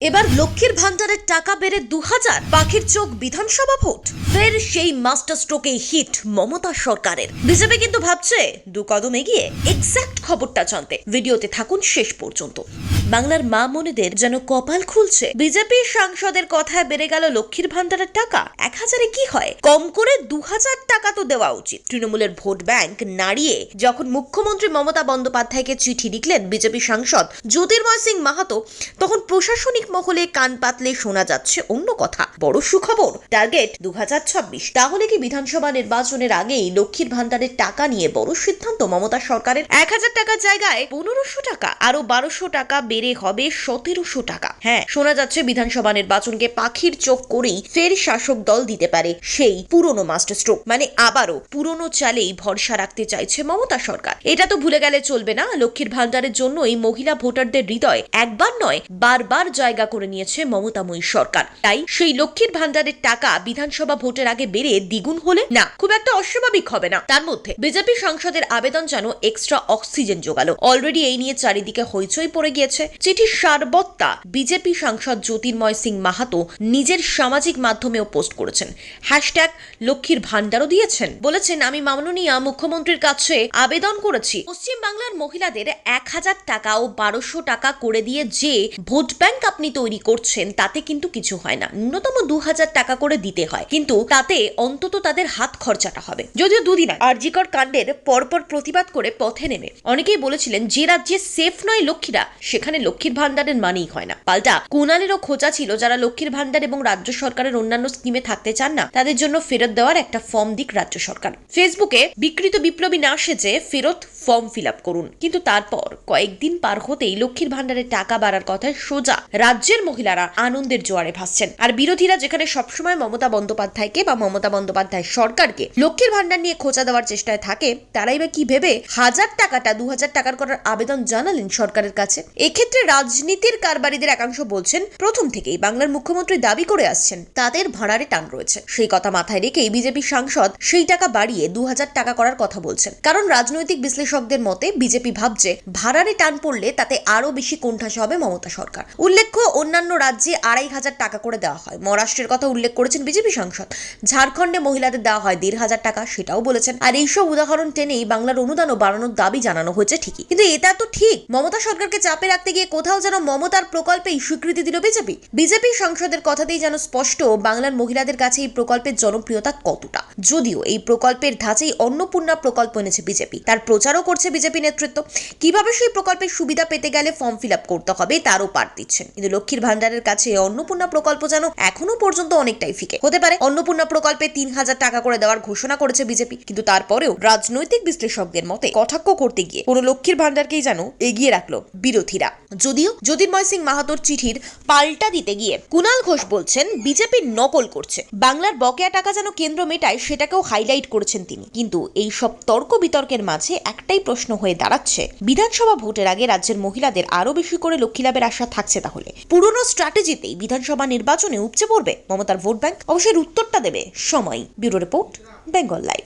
এবার লক্ষ্মীর ভান্ডারের টাকা বেড়ে 2000, পাখির চোখ বিধানসভা ভোট। ফের সেই মাস্টার স্ট্রোকে হিট মমতা সরকারের। বিজেপি কিন্তু ভাবছে দু কদম এগিয়ে। এক্সাক্ট খবরটা জানতে ভিডিওতে থাকুন শেষ পর্যন্ত। বাংলার মা মনিদের যেন কপাল খুলছে। বিজেপি সাংসদের কথায় বেড়ে গেল লক্ষ্মীর ভান্ডারের টাকা। 1000-এ কি হয়, কম করে 2000 টাকা তো দেওয়া উচিত। তৃণমূলের ভোট ব্যাংক নাড়িয়ে যখন মুখ্যমন্ত্রী মমতা বন্দ্যোপাধ্যায়কে চিঠি লিখলেন বিজেপি সাংসদ জ্যোতির্ময় সিং মাহাতো, তখন প্রশাসনিক মহলে কান পাতলে শোনা যাচ্ছে অন্য কথা। বড় সুখবর, টার্গেট 2026। তাহলে কি বিধানসভা নির্বাচনের আগেই লক্ষ্মীর ভান্ডারের টাকা নিয়ে বড় সিদ্ধান্ত মমতা সরকারের? 1000 টাকার জায়গায় 1500 টাকা, আরো 1200 টাকা বেড়ে হবে 1700 টাকা। হ্যাঁ, শোনা যাচ্ছে বিধানসভা নির্বাচনকে পাখির চোখ করেই ফের শাসক দল দিতে পারে সেই পুরনো মাস্টার স্ট্রোক। মানে আবারও পুরনো চালেই ভরসা রাখতে চাইছে মমতা সরকার। এটা তো ভুলে গেলে চলবে না, লক্ষ্মীর ভান্ডারের জন্যই মহিলা ভোটারদের হৃদয় একবার নয় বারবার জায়গা করে নিয়েছে মমতাময়ী সরকার। তাই সেই লক্ষ্মীর ভান্ডারের টাকা বিধানসভা ভোটের আগে বেড়ে দ্বিগুণ হলে না খুব একটা অস্বাভাবিক হবে না। তার মধ্যে বিজেপি সাংসদের আবেদন যেন এক্সট্রা অক্সিজেন যোগালো। অলরেডি এই নিয়ে চারিদিকে হইচই পড়ে গিয়েছে। চিঠির সারবত্তা বিজেপি সাংসদ জ্যোতির্ময় সিং মাহাতো নিজের সামাজিক মাধ্যমেও পোস্ট করেছেন। হ্যাশট্যাগ লক্ষ্মীর ভান্ডারও দিয়েছেন। বলেছেন, আমি মাননীয় মুখ্যমন্ত্রীর কাছে আবেদন করেছি, পশ্চিম বাংলার মহিলাদের 1000 টাকা ও 1200 টাকা করে দিয়ে যে ভোট ব্যাংক আপনি তৈরি করছেন তাতে কিন্তু কিছু হয় না। ন্যূনতম 2000 টাকা করে দিতে হয়, কিন্তু তাতে অন্তত তাদের হাত খরচাটা হবে। যদিও দুদিন আগে আরজিকর কাণ্ডের পরপর প্রতিবাদ করে পথে নেমে অনেকেই বলেছিলেন যে রাজ্যে সেফ নয় লক্ষ্মীরা সেখানে লক্ষ্মীর ভান্ডারের মানেই হয় না। পাল্টা কুণালেরও খোঁজা ছিল, যারা লক্ষ্মীর ভান্ডার এবং রাজ্য সরকারের অন্যান্য স্কিমে থাকতে চান না তাদের জন্য ফেরত দেওয়ার একটা ফর্ম দিক রাজ্য সরকার। ফেসবুকে বিকৃত বিপ্লবী না সেজে ফেরত ফর্ম ফিল আপ করুন। কিন্তু তারপর কয়েকদিন পার হতেই লক্ষ্মীর ভান্ডারের টাকা বাড়ার কথায় সোজা রাজ্যের মহিলারা আনন্দের জোয়ারে ভাসছেন। আর বিরোধীরা যেখানে সবসময় মমতা বন্দ্যোপাধ্যায়কে বা মমতা বন্দ্যোপাধ্যায় সরকারকে লক্ষ্মীর ভান্ডার নিয়ে খোঁচা দেওয়ার চেষ্টায় থাকে, তারাই বা কি ভেবে 1000 টাকাটা 2000 টাকার করার আবেদন জানালেন সরকারের কাছে। এক্ষেত্রে রাজনীতির কারবারিদের একাংশ বলছেন, প্রথম থেকেই বাংলার মুখ্যমন্ত্রী দাবি করে আসছেন তাদের ভাড়ারে টান রয়েছে। সেই কথা মাথায় রেখেই বিজেপি সাংসদ সেই টাকা বাড়িয়ে 2000 টাকা করার কথা বলছেন। কারণ রাজনৈতিক বিশ্লেষকদের মতে বিজেপি ভাবছে ভাড়ারে টান পড়লে তাতে আরো বেশি কোণঠাসা হবে মমতা সরকার। উল্লেখ্য, অন্যান্য রাজ্যে 2500 টাকা করে দেওয়া হয়। মহারাষ্ট্রের কথা উল্লেখ করেছেন বিজেপি সাংসদ। ঝাড়খণ্ডে মহিলাদের দেওয়া হয় 1500 টাকা, সেটাও বলেছেন। আর এইসব উদাহরণ টেনেই বাংলার অনুদানও বাড়ানোর দাবি জানানো হয়েছে ঠিকই, কিন্তু এটা তো ঠিক মমতা সরকারকে চাপে রাখতে গিয়ে কোথাও যেন মমতার প্রকল্পেই স্বীকৃতি দিল বিজেপি সাংসদের কথাতেই যেন স্পষ্ট বাংলার মহিলাদের কাছে এই প্রকল্পের জনপ্রিয়তা কতটা। যদিও এই প্রকল্পের ধাঁচেই অন্নপূর্ণা প্রকল্প এনেছে বিজেপি, তার প্রচারও করছে বিজেপি নেতৃত্ব। কিভাবে সেই প্রকল্পের সুবিধা পেতে গেলে ফর্ম ফিল আপ করতে হবে তারও পাঠ দিচ্ছেন। কিন্তু লক্ষ্মীর ভান্ডারের কাছে অন্নপূর্ণা প্রকল্প যেন এখনো পর্যন্ত অনেকটাই ফিকে। হতে পারে অন্নপূর্ণা প্রকল্পে 3000 টাকা করে দেওয়ার ঘোষণা করেছে বিজেপি, কিন্তু তারপরেও রাজনৈতিক বিশ্লেষকদের মতে কটাক্ষ করতে গিয়ে কোনো লক্ষ্মীর ভান্ডারকেই যেন এগিয়ে রাখলো বিরোধীরা। যদিও জ্যোতির্ময় সিং মাহাতোর চিঠির পাল্টা দিতে গিয়ে কুণাল ঘোষ বলছেন বিজেপি নকল করছে, বাংলার বকেয়া টাকা যেন কেন্দ্র মেটায় সেটাকেও হাইলাইট করেছেন তিনি। কিন্তু এই সব তর্ক বিতর্কের মাঝে একটাই প্রশ্ন হয়ে দাঁড়াচ্ছে, বিধানসভা ভোটের আগে রাজ্যের মহিলাদের আরো বেশি করে লক্ষ্মী লাভের আশা থাকছে তাহলে পুরনো স্ট্র্যাটেজিতেই বিধানসভা নির্বাচনে উপচে পড়বে মমতার ভোট ব্যাংক? অবশ্যই উত্তরটা দেবে সময়। Bureau report, Bengal live.